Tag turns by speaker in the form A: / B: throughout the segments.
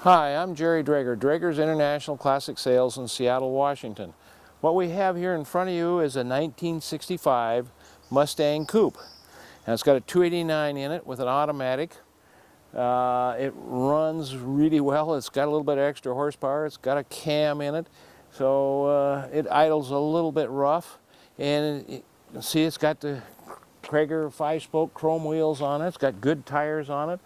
A: Hi, I'm Jerry Drager, Drager's International Classic Sales in Seattle, Washington. What we have here in front of you is a 1965 Mustang Coupe. And it's got a 289 in it with an automatic. It runs really well. It's got a little bit of extra horsepower. It's got a cam in it, so it idles a little bit rough. And you can see it's got the Crager 5-spoke chrome wheels on it. It's got good tires on it.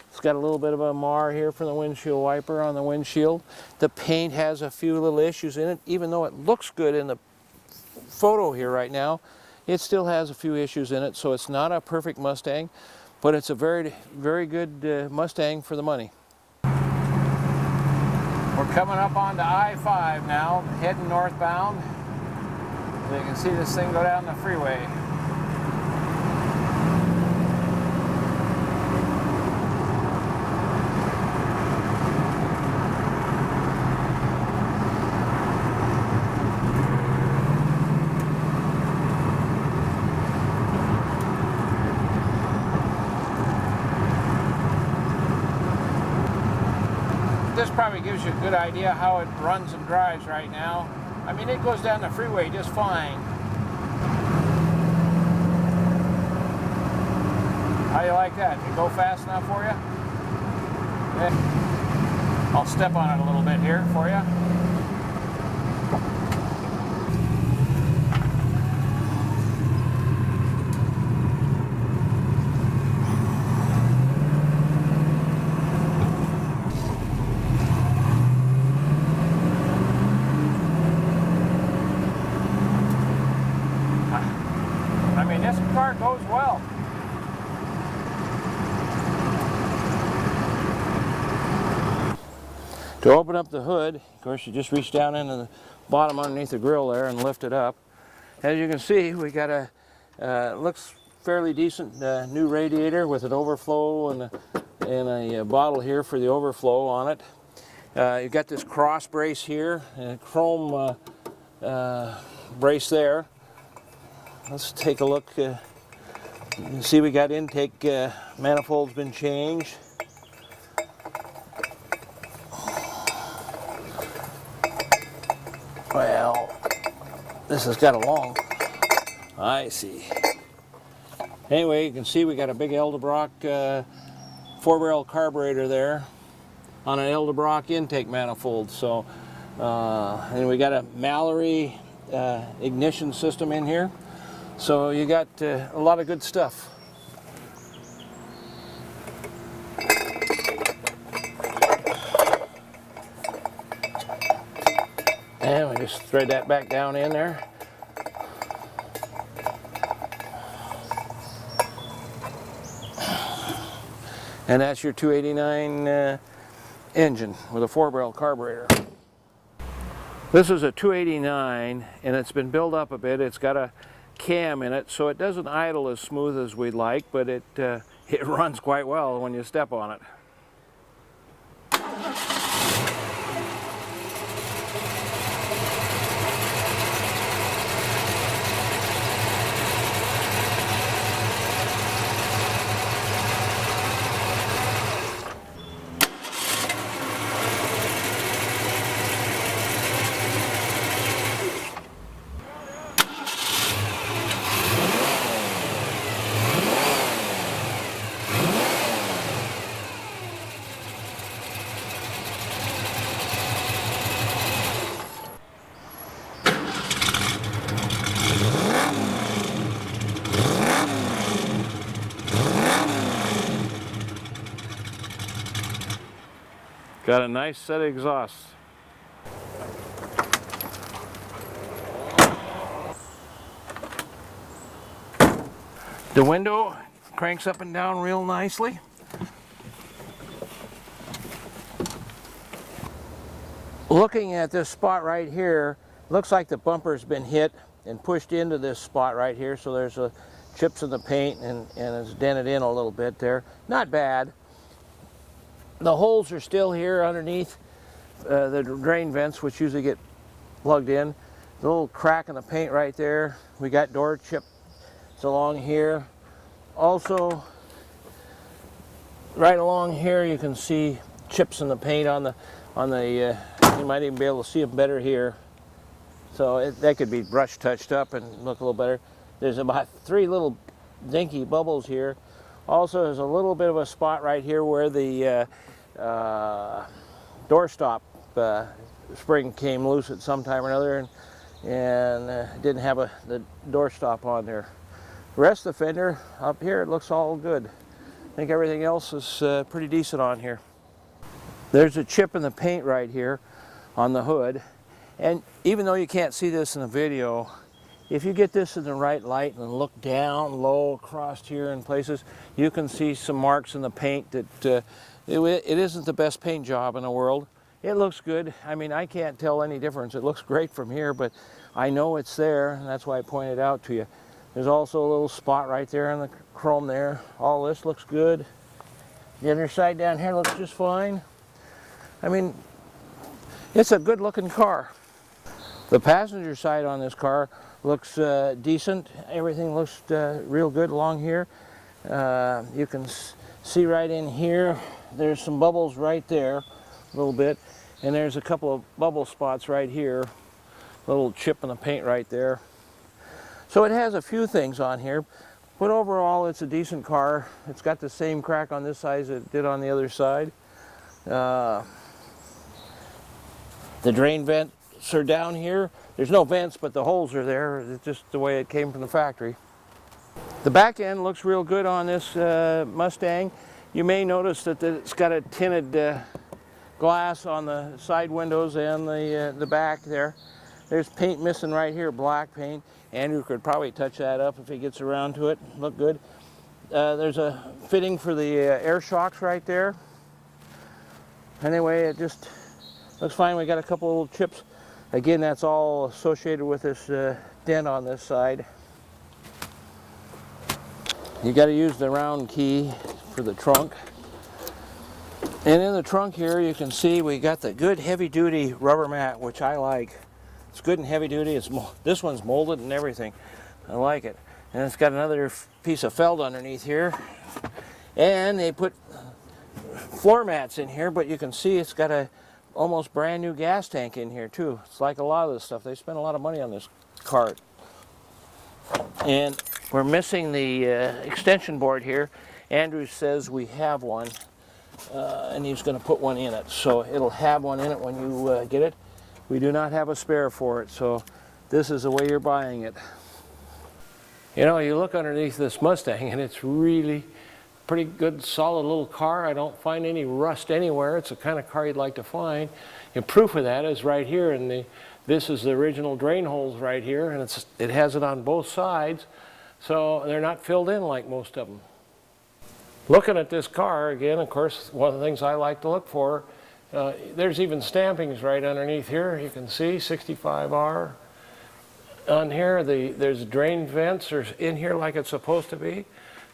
A: It's got a little bit of a mar here from the windshield wiper on the windshield. The paint has a few little issues in it. Even though it looks good in the photo here right now, it still has a few issues in it, so it's not a perfect Mustang, but it's a very, very good Mustang for the money. We're coming up onto I-5 now, heading northbound. You can see this thing go down the freeway. This probably gives you a good idea how it runs and drives right now. I mean, it goes down the freeway just fine. How do you like that? Did it go fast enough for you? Yeah. I'll step on it a little bit here for you. This car goes well. To open up the hood, of course, you just reach down into the bottom underneath the grill there and lift it up. As you can see, we got a looks fairly decent new radiator with an overflow and a bottle here for the overflow on it. You've got this cross brace here and a chrome brace there. Let's take a look. You can see we got intake manifold's been changed. Well, this has got a long. I see. Anyway, you can see we got a big Eldebrock 4-barrel carburetor there on an Eldebrock intake manifold. So, and we got a Mallory ignition system in here. So you got a lot of good stuff. And we just thread that back down in there. And that's your 289 engine with a 4-barrel carburetor. This is a 289 and it's been built up a bit. It's got a cam in it, so it doesn't idle as smooth as we'd like, but it runs quite well when you step on it. Got a nice set of exhausts. The window cranks up and down real nicely. Looking at this spot right here, looks like the bumper's been hit and pushed into this spot right here, so there's chips in the paint and it's dented in a little bit there. Not bad. The holes are still here underneath the drain vents, which usually get plugged in. The little crack in the paint right there. We got door chips along here. Also, right along here you can see chips in the paint on the you might even be able to see them better here. So that could be brush touched up and look a little better. There's about 3 little dinky bubbles here. Also, there's a little bit of a spot right here where the doorstop spring came loose at some time or another, and didn't have the doorstop on there. The rest of the fender up here, it looks all good. I think everything else is pretty decent on here. There's a chip in the paint right here on the hood, and even though you can't see this in the video, if you get this in the right light and look down low across here in places, you can see some marks in the paint that it isn't the best paint job in the world. It looks good. I mean, I can't tell any difference. It looks great from here, but I know it's there, and that's why I pointed it out to you. There's also a little spot right there on the chrome there. All this looks good. The other side down here looks just fine. I mean, it's a good looking car. The passenger side on this car looks decent. Everything looks real good along here. You can see right in here, there's some bubbles right there, a little bit. And there's a couple of bubble spots right here. A little chip in the paint right there. So it has a few things on here, but overall it's a decent car. It's got the same crack on this side as it did on the other side. The drain vents are down here. There's no vents, but the holes are there. It's just the way it came from the factory. The back end looks real good on this Mustang. You may notice that it's got a tinted glass on the side windows and the back there. There's paint missing right here, black paint. Andrew could probably touch that up if he gets around to it. Look good. There's a fitting for the air shocks right there. Anyway, it just looks fine. We got a couple little chips. Again, that's all associated with this dent on this side. You got to use the round key for the trunk. And in the trunk here, you can see we got the good heavy-duty rubber mat, which I like. It's good and heavy-duty. This one's molded and everything. I like it. And it's got another piece of felt underneath here. And they put floor mats in here, but you can see it's got a almost brand new gas tank in here too. It's like a lot of this stuff. They spent a lot of money on this cart. And we're missing the extension board here. Andrew says we have one, and he's going to put one in it. So it'll have one in it when you get it. We do not have a spare for it, so this is the way you're buying it. You know, you look underneath this Mustang and it's really pretty good, solid little car. I don't find any rust anywhere. It's the kind of car you'd like to find. And proof of that is right here. This is the original drain holes right here, and it has it on both sides, so they're not filled in like most of them. Looking at this car, again, of course, one of the things I like to look for, there's even stampings right underneath here. You can see 65R. On here, there's drain vents are in here like it's supposed to be.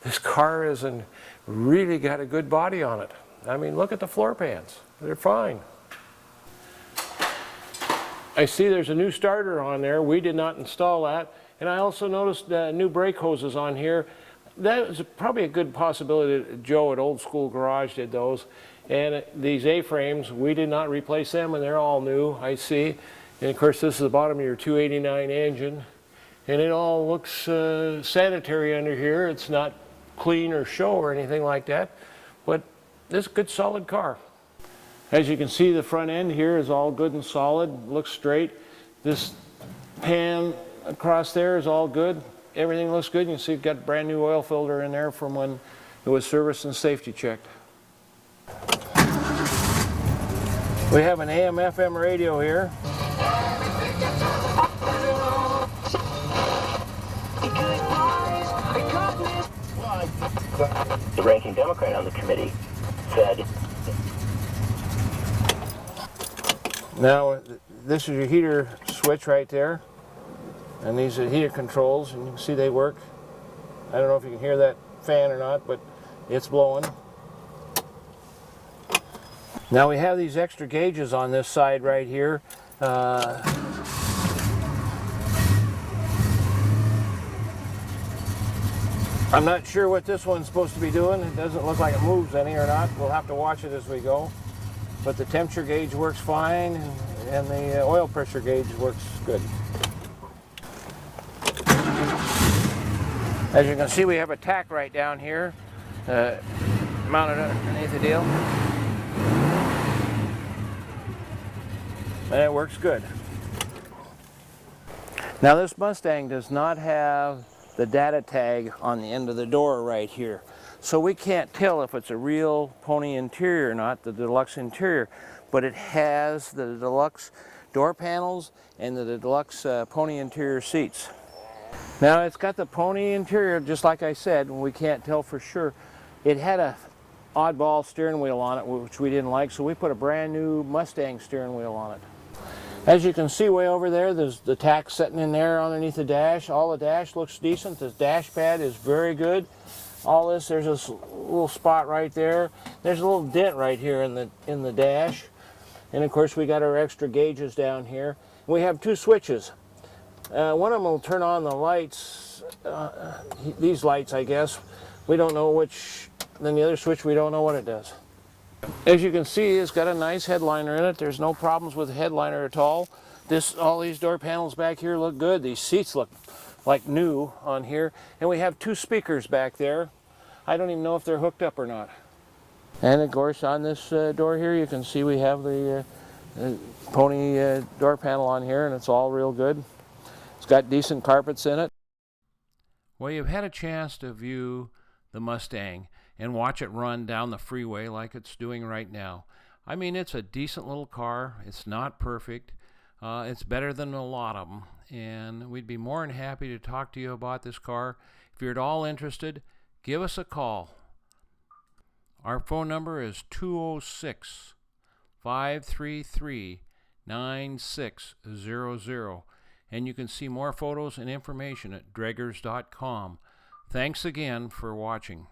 A: This car isn't really got a good body on it. I mean, look at the floor pans. They're fine. I see there's a new starter on there. We did not install that. And I also noticed new brake hoses on here. That is probably a good possibility that Joe at Old School Garage did those. And these A-frames, we did not replace them, and they're all new, I see. And of course, this is the bottom of your 289 engine. And it all looks sanitary under here. It's not clean or show or anything like that. But this is a good, solid car. As you can see, the front end here is all good and solid, looks straight. This pan across there is all good. Everything looks good. You can see it's got a brand new oil filter in there from when it was serviced and safety checked. We have an AM/FM radio here.
B: The ranking Democrat on the committee said.
A: Now, this is your heater switch right there. And these are heater controls, and you can see they work. I don't know if you can hear that fan or not, but it's blowing. Now we have these extra gauges on this side right here. I'm not sure what this one's supposed to be doing. It doesn't look like it moves any or not. We'll have to watch it as we go. but the temperature gauge works fine, and the oil pressure gauge works good. As you can see, we have a tack right down here, mounted underneath the deal, and it works good. Now this Mustang does not have the data tag on the end of the door right here, so we can't tell if it's a real pony interior or not, the Deluxe interior, but it has the Deluxe door panels and the Deluxe pony interior seats. Now it's got the pony interior, just like I said, and we can't tell for sure. It had a oddball steering wheel on it, which we didn't like, so we put a brand new Mustang steering wheel on it. As you can see way over there, there's the tack sitting in there underneath the dash. All the dash looks decent. The dash pad is very good. All this, there's this little spot right there. There's a little dent right here in the dash. And of course we got our extra gauges down here. We have two switches. One of them will turn on the lights, these lights I guess. We don't know which, then the other switch we don't know what it does. As you can see, it's got a nice headliner in it. There's no problems with the headliner at all. All these door panels back here look good. These seats look like new on here. And we have two speakers back there. I don't even know if they're hooked up or not. And of course on this door here you can see we have the pony door panel on here, and it's all real good. It's got decent carpets in it. Well, you've had a chance to view the Mustang and watch it run down the freeway like it's doing right now. I mean, it's a decent little car. It's not perfect. It's better than a lot of them. And we'd be more than happy to talk to you about this car. If you're at all interested, give us a call. Our phone number is 206-533-9600. And you can see more photos and information at draggers.com. Thanks again for watching.